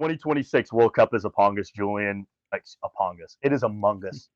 2026 World Cup is upon us, Julian. Like upon us. It is among us.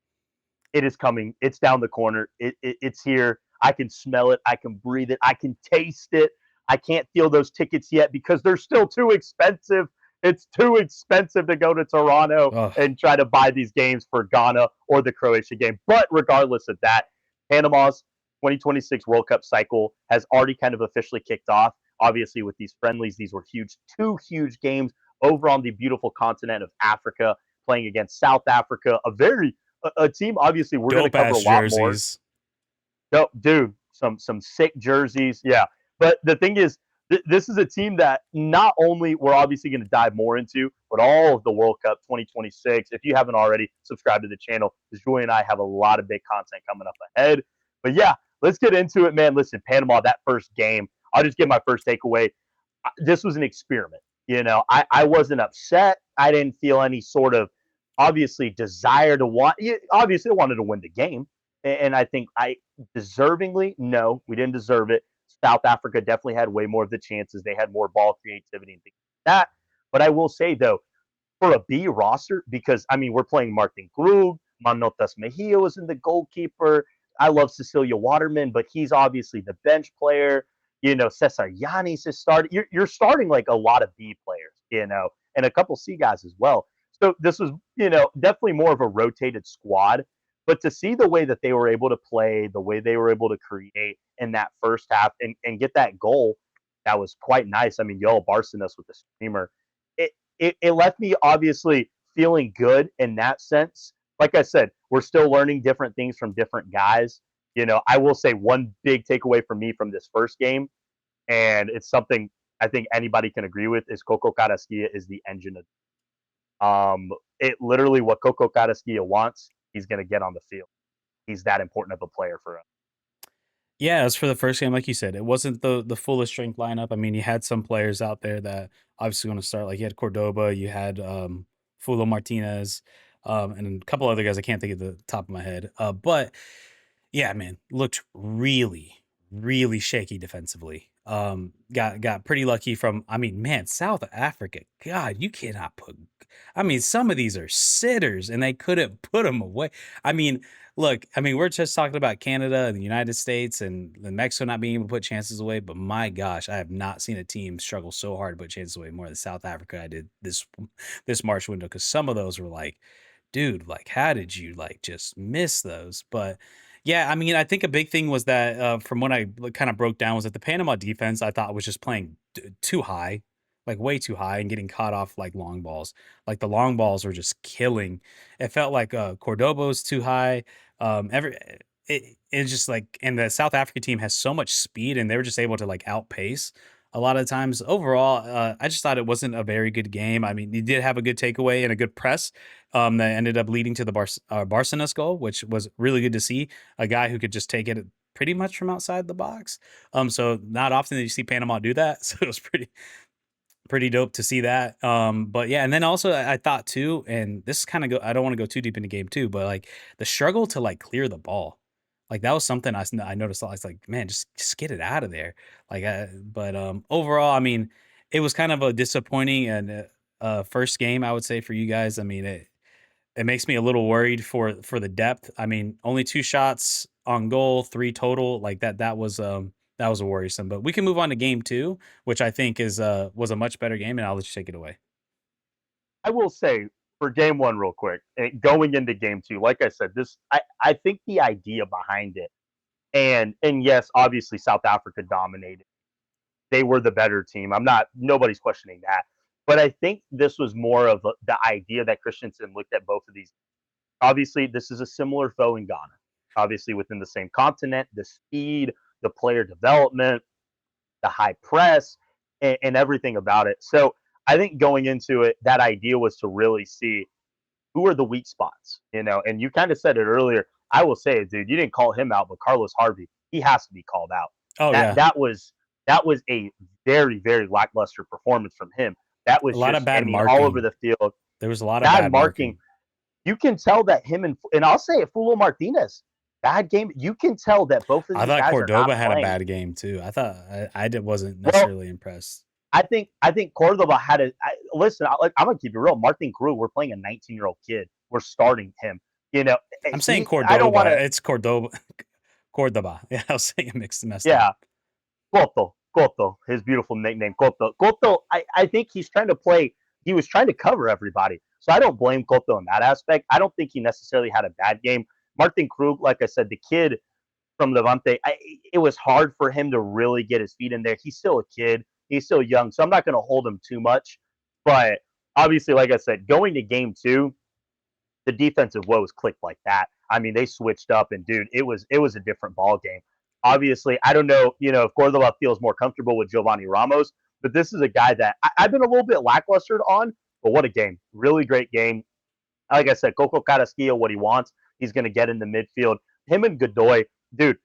It is coming. It's down the corner. It's here. I can smell it. I can breathe it. I can taste it. I can't feel those tickets yet because they're still too expensive. It's too expensive to go to Toronto Oh, and try to buy these games for Ghana or the Croatia game. But regardless of that, Panama's 2026 World Cup cycle has already kind of officially kicked off. Obviously, with these friendlies, these were huge, two huge games over on the beautiful continent of Africa, playing against South Africa, a team obviously we're going to dope cover a ass lot more. jerseys. No, dude, some sick jerseys, yeah. But the thing is, this is a team that not only we're obviously going to dive more into, but all of the World Cup 2026. If you haven't already, subscribe to the channel because Julie and I have a lot of big content coming up ahead. But yeah, let's get into it, man. Listen, Panama, that first game. I'll just give my first takeaway. This was an experiment. I wasn't upset. I didn't feel any sort of obviously desire to want. Obviously, I wanted to win the game, and I think I deservingly no, we didn't deserve it. South Africa definitely had way more of the chances. They had more ball creativity and things like that. But I will say though, for a B roster, because I mean we're playing Martin Krug, Manotas Mejia was in the goalkeeper. I love Cecilia Waterman, but he's obviously the bench player. Cesar Yanis is starting. You're starting like a lot of B players, and a couple C guys as well. So this was, definitely more of a rotated squad. But to see the way that they were able to play, the way they were able to create in that first half and get that goal, that was quite nice. I mean, Yoel Barcenas with the streamer. It left me obviously feeling good in that sense. Like I said, we're still learning different things from different guys. I will say one big takeaway for me from this first game, and it's something I think anybody can agree with, is Coco Carrasquilla is the engine of it literally what Coco Carrasquilla wants, he's gonna get on the field. He's that important of a player for us. Yeah, as for the first game, like you said, it wasn't the fullest strength lineup. I mean, you had some players out there that obviously want to start. Like you had Cordoba, you had Fulo Martinez, and a couple other guys I can't think of the top of my head. But yeah, man, looked really, really shaky defensively. Got pretty lucky from. I mean, man, South Africa. God, you cannot put. I mean, some of these are sitters, and they couldn't put them away. I mean, look. I mean, we're just talking about Canada and the United States and Mexico not being able to put chances away. But my gosh, I have not seen a team struggle so hard to put chances away more than South Africa I did this March window, because some of those were like, dude, like, how did you like just miss those? But yeah, I mean, I think a big thing was that from what I kind of broke down was that the Panama defense I thought was just playing too high, like way too high, and getting caught off like long balls. Like the long balls were just killing. It felt like Cordoba was too high. It's just like, and the South African team has so much speed, and they were just able to like outpace a lot of times. Overall, I just thought it wasn't a very good game. I mean, you did have a good takeaway and a good press that ended up leading to the Barcenas goal, which was really good to see. A guy who could just take it pretty much from outside the box. So not often that you see Panama do that. So it was pretty dope to see that. But yeah, and then also I thought too, and this kind of I don't want to go too deep into game two, but like the struggle to like clear the ball. Like that was something I noticed. I was like, man, just get it out of there. Like, but overall, I mean, it was kind of a disappointing and first game, I would say, for you guys. I mean, it makes me a little worried for the depth. I mean, only 2 shots on goal, 3 total. Like that was a worrisome. But we can move on to game 2, which I think is was a much better game, and I'll let you take it away. I will say for game one, real quick, and going into game two, like I said, I think the idea behind it, and yes, obviously South Africa dominated. They were the better team. Nobody's questioning that. But I think this was more of the idea that Christensen looked at both of these. Obviously, this is a similar foe in Ghana. Obviously, within the same continent, the speed, the player development, the high press, and everything about it. So I think going into it, that idea was to really see who are the weak spots, and you kind of said it earlier. I will say it, dude. You didn't call him out, but Carlos Harvey, he has to be called out. Oh That yeah, that was that was a very, very lackluster performance from him. That a was lot of just, I bad mean, all over marking. the field. There was a lot of Bad bad marking. marking. You can tell that him and I'll say it, Fulo Martinez, bad game. You can tell that both of I these thought guys are not Cordoba had a playing. bad game too. I thought wasn't Well, necessarily impressed. I think Cordoba had listen, I'm gonna keep it real. Martin Krug, we're playing a 19-year-old kid. We're starting him. You know, I'm saying I don't want Cordoba. to. It's Cordoba. Cordoba. Yeah, I was saying it messed up. Yeah, Koto, his beautiful nickname, Koto. Koto, I think he's trying to play. He was trying to cover everybody, so I don't blame Koto in that aspect. I don't think he necessarily had a bad game. Martin Krug, like I said, the kid from Levante, it was hard for him to really get his feet in there. He's still a kid. He's still young, so I'm not going to hold him too much. But obviously, like I said, going to game two, the defensive woes clicked like that. I mean, they switched up, and dude, it was a different ball game. Obviously, I don't know, if Cordoba feels more comfortable with Giovanni Ramos, but this is a guy that I've been a little bit lackluster on. But what a game! Really great game. Like I said, Coco Carrasquillo, what he wants, he's going to get in the midfield. Him and Godoy, dude,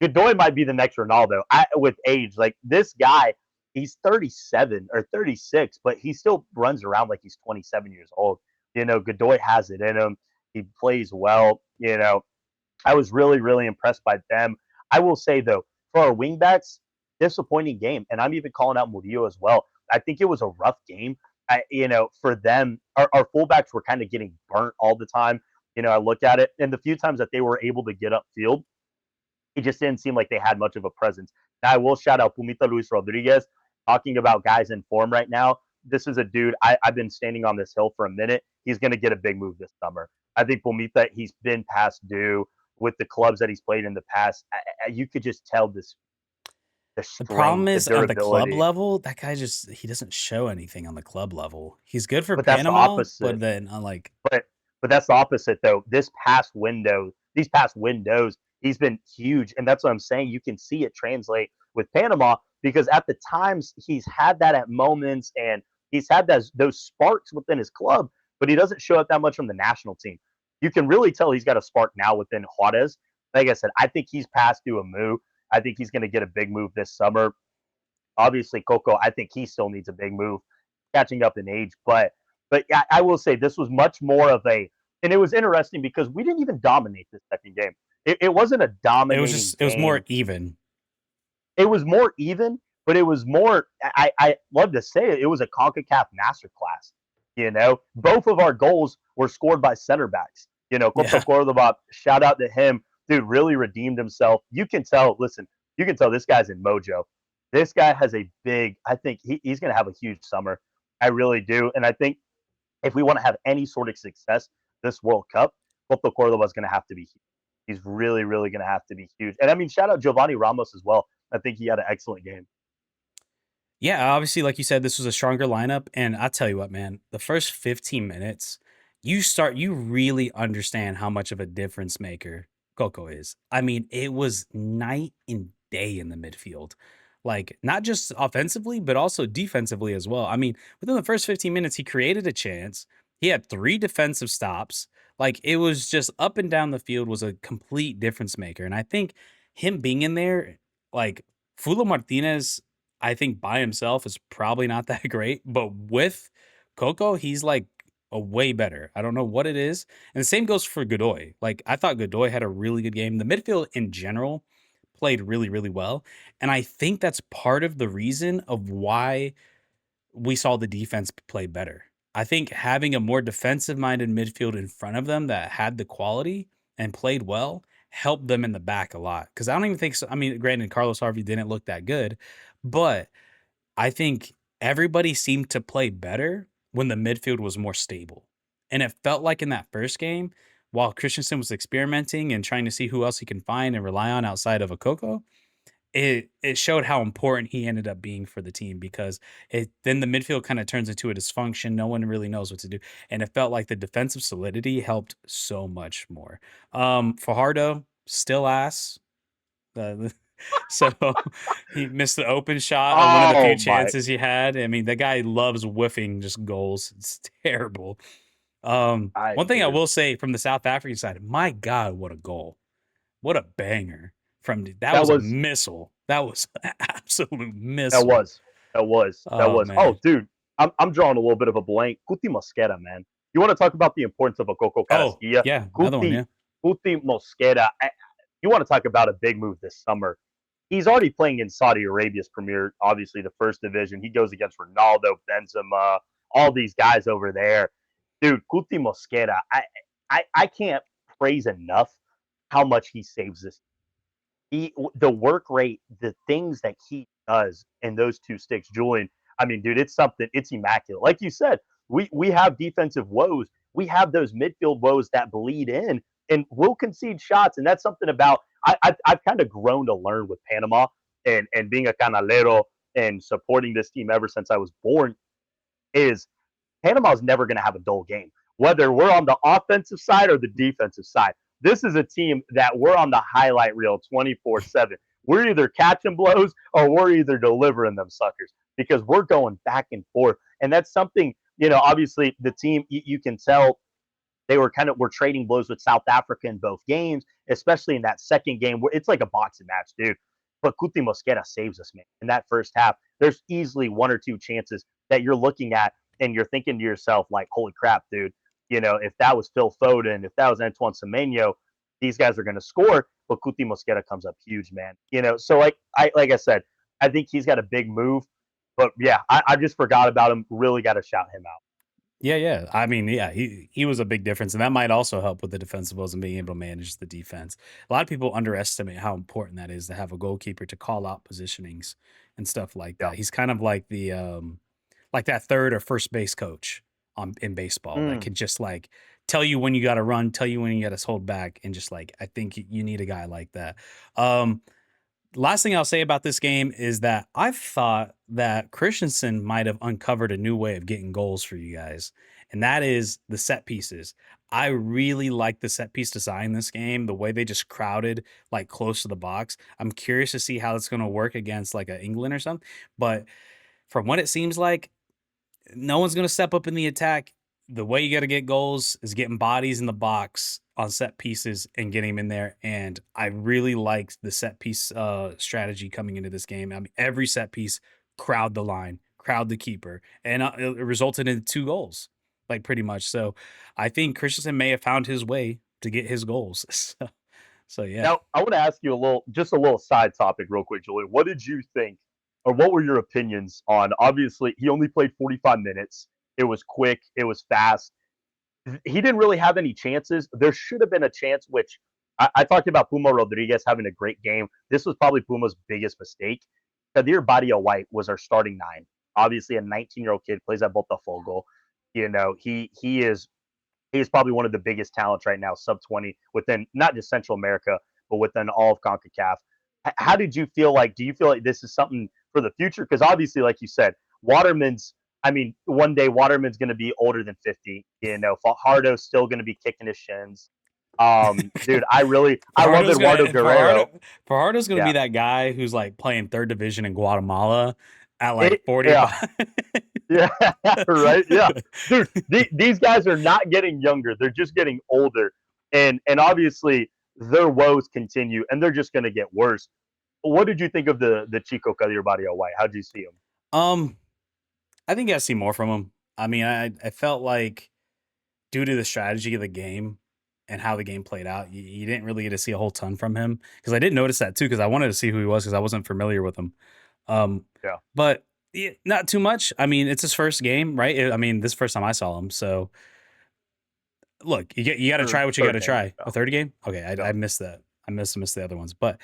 Godoy might be the next Ronaldo with age. Like this guy, he's 37 or 36, but he still runs around like he's 27 years old. Godoy has it in him. He plays well. I was really, really impressed by them. I will say though, for our wingbacks, disappointing game, and I'm even calling out Murillo as well. I think it was a rough game. For them, our fullbacks were kind of getting burnt all the time. I look at it, and the few times that they were able to get upfield, it just didn't seem like they had much of a presence. Now, I will shout out Pumita Luis Rodriguez, talking about guys in form right now. This is a dude, I've been standing on this hill for a minute. He's going to get a big move this summer. I think Pumita, he's been past due with the clubs that he's played in the past. You could just tell the The problem strength, the is on the club durability. level, that guy just he doesn't show anything on the club level. He's good for But that's the Panama, but opposite. then on like But that's the opposite though. These past windows, he's been huge, and that's what I'm saying. You can see it translate with Panama because at the times he's had that at moments, and he's had those sparks within his club, but he doesn't show up that much from the national team. You can really tell he's got a spark now within Juarez. Like I said, I think he's past due a move. I think he's going to get a big move this summer. Obviously, Coco, I think he still needs a big move, catching up in age. But yeah, I will say this was much more of a, and it was interesting because we didn't even dominate this second game. It wasn't a dominating it was more game. even. It was more even, but it was more. I love to say it. It was a Concacaf masterclass. Both of our goals were scored by center backs. Coto Yeah. Cordoba, shout out to him, dude. Really redeemed himself. You can tell. Listen, you can tell this guy's in mojo. This guy has a big. I think he's going to have a huge summer. I really do, and I think if we want to have any sort of success this World Cup, Coto Cordoba is going to have to be huge. He's really, really going to have to be huge. And I mean, shout out Giovanni Ramos as well. I think he had an excellent game. Yeah, obviously, like you said, this was a stronger lineup, and I tell you what, man, the first 15 minutes, you really understand how much of a difference maker Coco is. I mean, it was night and day in the midfield. Like, not just offensively, but also defensively as well. I mean, within the first 15 minutes, he created a chance. He had 3 defensive stops. Like, it was just up and down the field was a complete difference maker. And I think him being in there, like, Fulo Martinez, I think by himself is probably not that great, but with Coco, he's like a way better. I don't know what it is. And the same goes for Godoy. Like I thought Godoy had a really good game. The midfield in general played really, really well. And I think that's part of the reason of why we saw the defense play better. I think having a more defensive minded midfield in front of them that had the quality and played well helped them in the back a lot. Cause I don't even think so. I mean, granted, Carlos Harvey didn't look that good, but I think everybody seemed to play better when the midfield was more stable. And it felt like in that first game, while Christensen was experimenting and trying to see who else he can find and rely on outside of a Coco, it showed how important he ended up being for the team because then the midfield kind of turns into a dysfunction. No one really knows what to do. And it felt like the defensive solidity helped so much more. Fajardo, still ass. Uh, so he missed the open shot of one of the few Oh my, chances he had. I mean, the guy loves whiffing just goals. It's terrible. One thing I dude, will say from the South African side, my God, what a goal. What a banger. That that was a was missile. That was an absolute that missile. was that Oh was. Oh, man. dude, I'm drawing a little bit of a blank. Cuti Mosquera, man. You want to talk about the importance of a Coco Oh, Carrasquilla? yeah, another one, Cuti yeah. Cuti Mosquera. You want to talk about a big move this summer? He's already playing in Saudi Arabia's Premier, obviously the first division. He goes against Ronaldo, Benzema. all these guys over there. Dude, Cuti Mosquera, I can't praise enough how much he saves this. The work rate, the things that he does in those two sticks, Julian. I mean, dude, it's something. It's immaculate. Like you said, we have defensive woes. We have those midfield woes that bleed in, and we'll concede shots. And that's something about I've kind of grown to learn with Panama and being a canalero and supporting this team ever since I was born. Is Panama's never going to have a dull game, whether we're on the offensive side or the defensive side. This is a team that we're on the highlight reel 24/7. We're either catching blows or we're either delivering them suckers because we're going back and forth. And that's something, obviously the team, you can tell they were trading blows with South Africa in both games, especially in that second game where it's like a boxing match, dude. But Cuti Mosquera saves us, man. In that first half, there's easily one or two chances that you're looking at and you're thinking to yourself, like, holy crap, dude. If that was Phil Foden, if that was Antoine Semenyo, these guys are going to score. But Cuti Mosquera comes up huge, man. So like I said, I think he's got a big move. But yeah, I just forgot about him. Really got to shout him out. Yeah, yeah. I mean, yeah, he was a big difference, and that might also help with the defensive woes and being able to manage the defense. A lot of people underestimate how important that is to have a goalkeeper to call out positionings and stuff like Yeah. that. He's kind of like the like that third or first base coach in baseball that Mm. can just like tell you when you got to run, tell you when you got to hold back, and just like I think you need a guy like that. Um, Last thing I'll say about this game is that I thought that Christensen might have uncovered a new way of getting goals for you guys, and that is the set pieces. I really like the set piece design in this game, the way they just crowded like close to the box. I'm curious to see how it's going to work against like a England or something, but from what it seems like, no one's going to step up in the attack. The way you got to get goals is getting bodies in the box on set pieces and getting them in there. And I really liked the set piece strategy coming into this game. I mean, every set piece, crowd the line, crowd the keeper, and it resulted in 2 goals, like pretty much. So I think Christensen may have found his way to get his goals. So yeah. Now, I want to ask you just a little side topic, real quick, Julie. What did you think, or what were your opinions on? Obviously, he only played 45 minutes. It was quick. It was fast. He didn't really have any chances. There should have been a chance, which I talked about Puma Rodriguez having a great game. This was probably Puma's biggest mistake. Kadir Badia White was our starting nine. Obviously, a 19-year-old kid plays at Botafogo. He is probably one of the biggest talents right now, sub 20, within not just Central America, but within all of CONCACAF. How did you feel like? Do you feel like this is something for the future? Because obviously, like you said, one day Waterman's going to be older than 50. Fajardo's still going to be kicking his shins. Dude, I love Eduardo Guerrero. Fajardo's gonna Yeah, be that guy who's like playing third division in Guatemala at like yeah, 45. yeah, right, yeah, dude. These guys are not getting younger; they're just getting older, and obviously their woes continue, and they're just going to get worse. What did you think of the Chico Kadir Barrio White? How did you see him? um, I think I see more from him. I mean, I felt like due to the strategy of the game and how the game played out, you didn't really get to see a whole ton from him because I did notice that too because I wanted to see who he was because I wasn't familiar with him. Um, Yeah, but yeah, not too much. I mean, it's his first game, right? I mean, this is the first time I saw him, so look, you got to try what you got third to game. try. Yeah, A third game? Okay, yeah. I missed that. I missed the other ones, but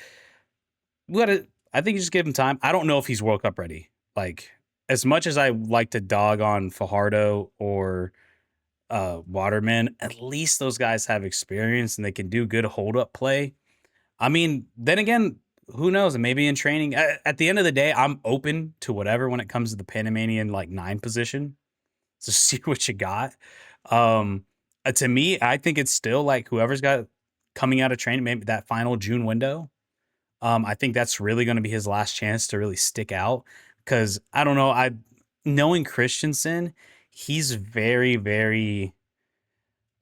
we got to. I think you just give him time. I don't know if he's World Cup ready. Like as much as I like to dog on Fajardo or Waterman, at least those guys have experience and they can do good hold up play. I mean, then again, who knows? Maybe in training. At the end of the day, I'm open to whatever when it comes to the Panamanian like 9 position to see what you got. To me, I think it's still like whoever's got coming out of training, maybe that final June window. I think that's really going to be his last chance to really stick out because I don't know. Knowing Christensen, he's very, very.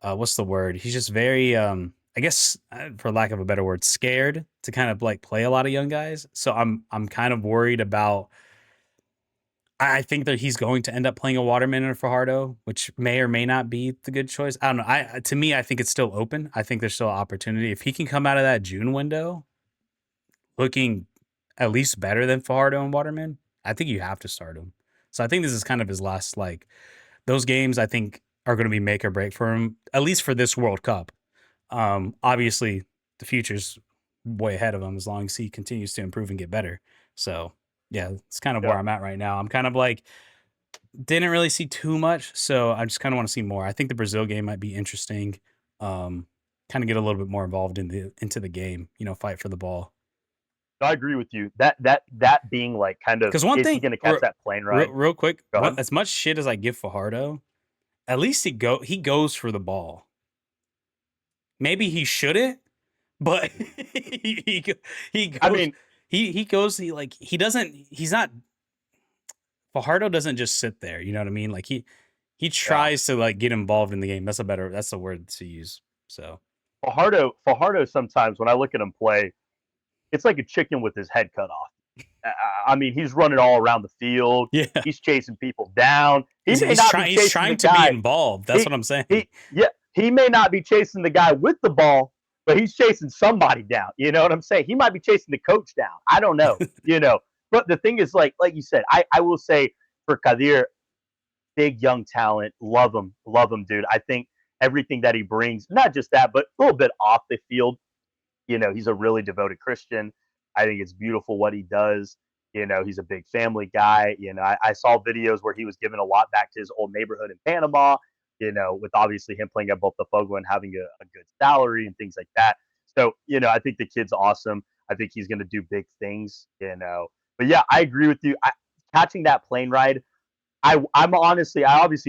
What's the word? He's just very. I guess for lack of a better word, scared to kind of like play a lot of young guys. So I'm kind of worried about I think that he's going to end up playing a Waterman or Fajardo, which may or may not be the good choice. I don't know. To me, I think it's still open. I think there's still opportunity. If he can come out of that June window looking at least better than Fajardo and Waterman, I think you have to start him. So I think this is kind of his last like those games I think are going to be make or break for him, at least for this World Cup. Obviously, the future's way ahead of him as long as he continues to improve and get better. So, yeah, it's kind of where Yeah. I'm at right now. I'm kind of like, didn't really see too much, so I just kind of want to see more. I think the Brazil game might be interesting. Um, Kind of get a little bit more involved into the game, fight for the ball. I agree with you. That being like kind of, Because one is he thing, going to catch that plane ride? real quick, Go ahead. as much shit as I give Fajardo, at least he goes for the ball. Maybe he shouldn't, but he I goes mean, he goes he doesn't he's not Fajardo doesn't just sit there, you know what I mean? Like he yeah. tries to like get involved in the game. That's the word to use. So Fajardo sometimes when I look at him play, it's like a chicken with his head cut off. I mean, he's running all around the field. yeah, He's chasing people down. He may he's not be trying chasing the to be guy. involved. That's He what I'm saying. yeah, he may not be chasing the guy with the ball, but he's chasing somebody down. You know what I'm saying? He might be chasing the coach down. I don't know. But the thing is, like you said, I will say for Kadir, big young talent, love him, dude. I think everything that he brings, not just that, but a little bit off the field, he's a really devoted Christian. I think it's beautiful what he does. He's a big family guy. I saw videos where he was giving a lot back to his old neighborhood in Panama, with obviously him playing at Botafogo and having a good salary and things like that. So, I think the kid's awesome. I think he's going to do big things. But yeah, I agree with you. Catching that plane ride, I obviously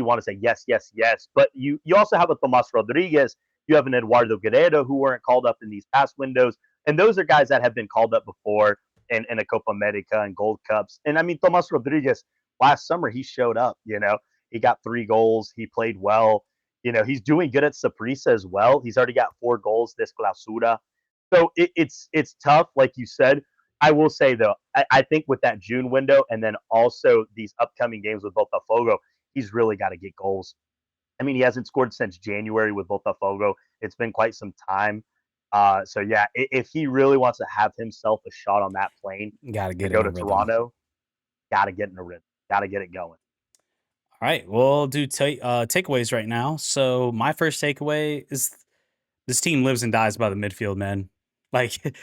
want to say yes, yes, yes, but you also have a Tomas Rodriguez, you have an Eduardo Guerrero who weren't called up in these past windows, and those are guys that have been called up before in a Copa America and Gold Cups. And I mean, Tomas Rodriguez last summer he showed up. He got 3 goals, he played well. He's doing good at Saprissa as well. He's already got 4 goals this clausura. So it's tough, like you said. I will say though, I think with that June window and then also these upcoming games with Botafogo, he's really got to get goals. I mean, he hasn't scored since January with Botafogo. It's been quite some time. So yeah, if he really wants to have himself a shot on that plane Got to to get go in a to rhythm. Toronto, got to get in a rhythm, got to get it going. All right, we'll do takeaways right now. So my first takeaway is this team lives and dies by the midfield, man. Like,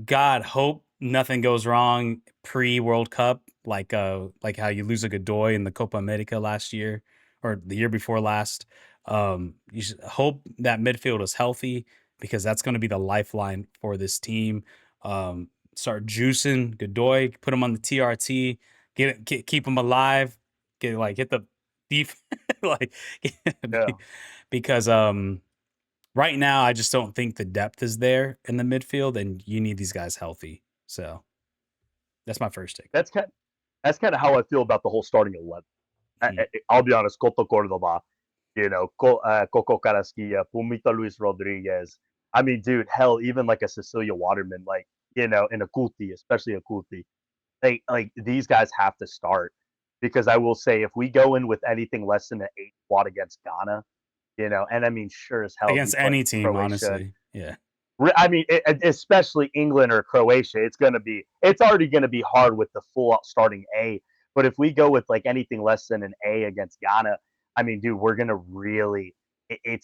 God, hope nothing goes wrong pre World Cup, like how you lose a Godoy in the Copa America last year or the year before last. You should hope that midfield is healthy because that's going to be the lifeline for this team. Start juicing Godoy, put him on the TRT, keep him alive, hit the def like Yeah, because right now, I just don't think the depth is there in the midfield, and you need these guys healthy. So that's my first take. that's kind that's kind of how I feel about the whole starting 11. Mhm. I'll be honest, Coto Cordova, Coco Carrasquilla, Pumita Luis Rodriguez. I mean, dude, hell, even like a Cecilia Waterman, like, and a Kuti, especially a Kuti. Like these guys have to start because I will say if we go in with anything less than an 8 squad against Ghana, and I mean, sure as hell, you Against put any team, Croatia. honestly. Yeah. I mean, especially England or Croatia, it's already going to be hard with the full starting A. But if we go with like anything less than an A against Ghana, I mean, dude, we're going to really, it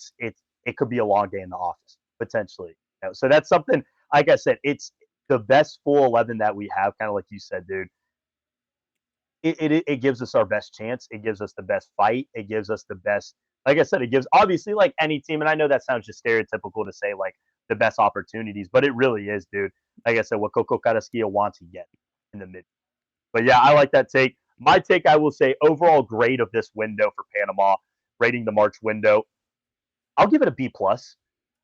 could be a long day in the office potentially. So that's something. Like I said, it's the best full 11 that we have. Kind of like you said, dude. It gives us our best chance. It gives us the best fight. It gives us the best. Like I said, it gives obviously like any team, and I know that sounds just stereotypical to say like the best opportunities, but it really is, dude. Like I said, what Coco Carrasquilla wants, he gets in the mid. But yeah, I like that take. My take, I will say, overall grade of this window for Panama, rating the March window, I'll give it a B plus.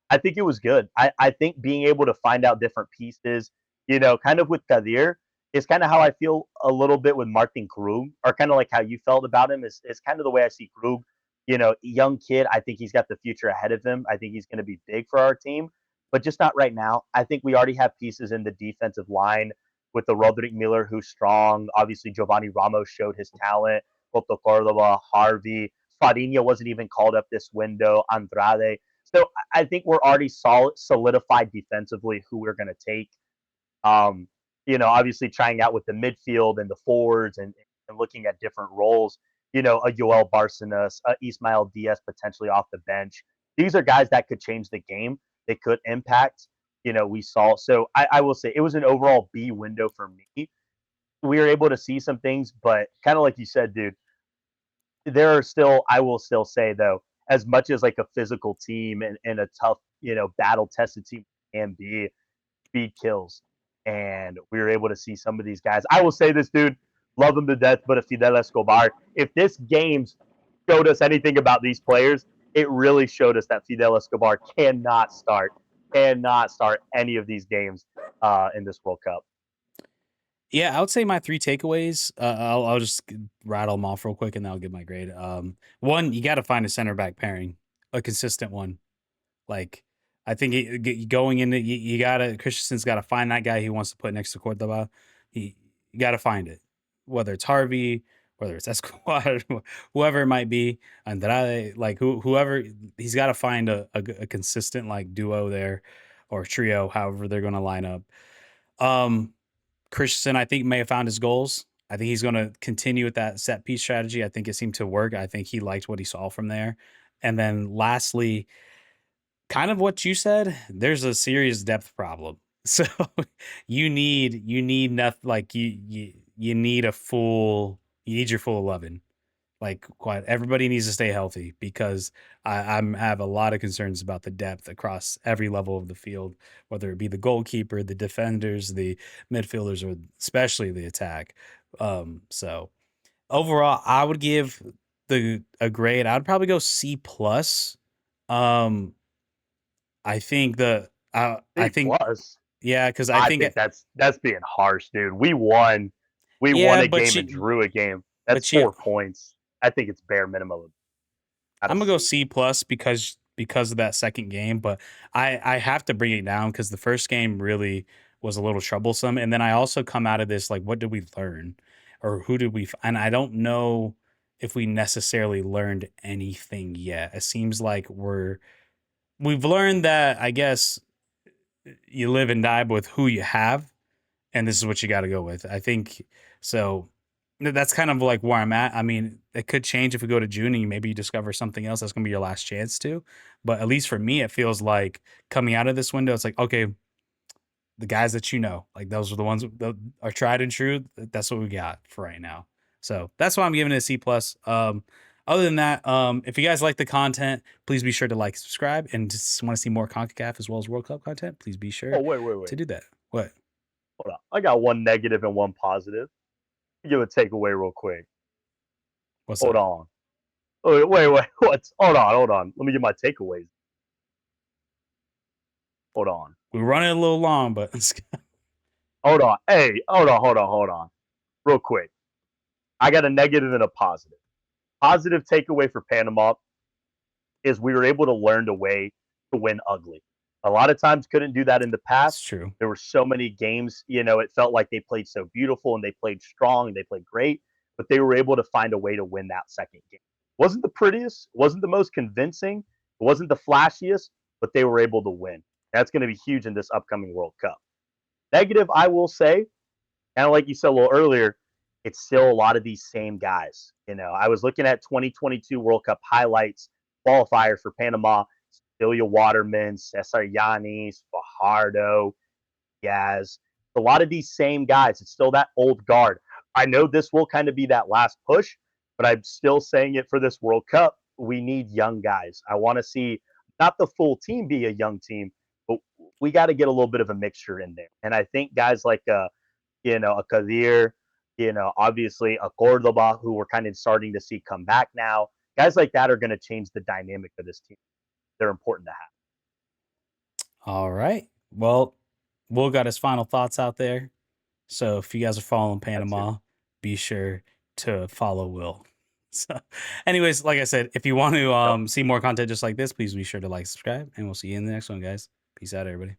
I think it was good. I think being able to find out different pieces, kind of with Kadir, is kind of how I feel a little bit with Martin Krug, or kind of like how you felt about him. Is kind of the way I see Krug. Young kid. I think he's got the future ahead of him. I think he's going to be big for our team, but just not right now. I think we already have pieces in the defensive line with the Roderick Miller, who's strong. Obviously, Giovanni Ramos showed his talent. Coto Cordova, Harvey, Farinha wasn't even called up this window. Andrade. So I think we're already solidified defensively who we're going to take. Obviously trying out with the midfield and the forwards and looking at different roles. a Yoel Barcenas, a Ismael Diaz potentially off the bench. These are guys that could change the game. They could impact. We saw. So I will say it was an overall B window for me. We were able to see some things, but kind of like you said, dude, there are still, I will still say though, as much as like a physical team and a tough, battle tested team can be, speed kills. And we were able to see some of these guys. I will say this, dude, love them to death, but if Fidel Escobar, if this game's showed us anything about these players, it really showed us that Fidel Escobar cannot start any of these games in this World Cup. Yeah, I would say my three takeaways. I'll just rattle them off real quick, and then I'll give my grade. One, you got to find a center back pairing, a consistent one. Like, I think going into you gotta Christensen's got to find that guy he wants to put next to Cordoba. You got to find it, whether it's Harvey, whether it's Escobar, whoever it might be, Andrade, like whoever he's got to find a consistent like duo there or trio, however they're going to line up. Um, Christensen, I think, may have found his goals. I think he's going to continue with that set piece strategy. I think it seemed to work. I think he liked what he saw from there. And then lastly, kind of what you said, there's a serious depth problem. So you need nothing like you need you need your full 11. Like quite everybody needs to stay healthy because I'm have a lot of concerns about the depth across every level of the field, whether it be the goalkeeper, the defenders, the midfielders, or especially the attack. So overall, I would give the a grade. I'd probably go C plus. Um, I think I C think plus. yeah, because I I think think that's being harsh, dude. We won yeah, a game and drew a game. That's but you 4 points. I think it's bare minimum out I'm of gonna go C. C plus because of that second game, but I have to bring it down because the first game really was a little troublesome, and then I also come out of this like, what did we learn, or who did we? And I don't know if we necessarily learned anything yet. It seems like we've learned that I guess you live and die with who you have, and this is what you got to go with. I think so. That's kind of like where I'm at. I mean, it could change if we go to June and maybe you discover something else that's going to be your last chance to. But at least for me, it feels like coming out of this window, it's like, okay, the guys that like those are the ones that are tried and true. That's what we got for right now. So that's why I'm giving it a C plus. Other than that, if you guys like the content, please be sure to like, subscribe, and just want to see more CONCACAF as well as World Cup content. Please be Oh, sure wait, wait, to wait. do that. What? Hold on. I got one negative and one positive. Give a takeaway real quick. What's Hold up? on. Oh, wait. What? Hold on. Let me get my takeaways. Hold on. We're running a little long, but Hold on. Hey, hold on. Real quick. I got a negative and a positive. Positive takeaway for Panama is we were able to learn a way to win ugly. A lot of times couldn't do that in the it's past. true. There were so many games, it felt like they played so beautiful and they played strong and they played great, but they were able to find a way to win that second game. Wasn't the prettiest, wasn't the most convincing, it wasn't the flashiest, but they were able to win. That's going to be huge in this upcoming World Cup. Negative, I will say, kind of like you said a little earlier, it's still a lot of these same guys. I was looking at 2022 World Cup highlights qualifier for Panama. Celia Waterman, Cesar Yanis, Fajardo, Diaz. A lot of these same guys. It's still that old guard. I know this will kind of be that last push, but I'm still saying it for this World Cup. We need young guys. I want to see not the full team be a young team, but we got to get a little bit of a mixture in there. And I think guys like a Kadir, obviously a Cordoba, who we're kind of starting to see come back now. Guys like that are going to change the dynamic of this team. They're important to have. All right. Well, Will got his final thoughts out there. So if you guys are following That's it. Panama, be sure to follow Will. So, anyways, like I said, if you want to Yep. see more content just like this, please be sure to like, subscribe, and we'll see you in the next one, guys. Peace out, everybody.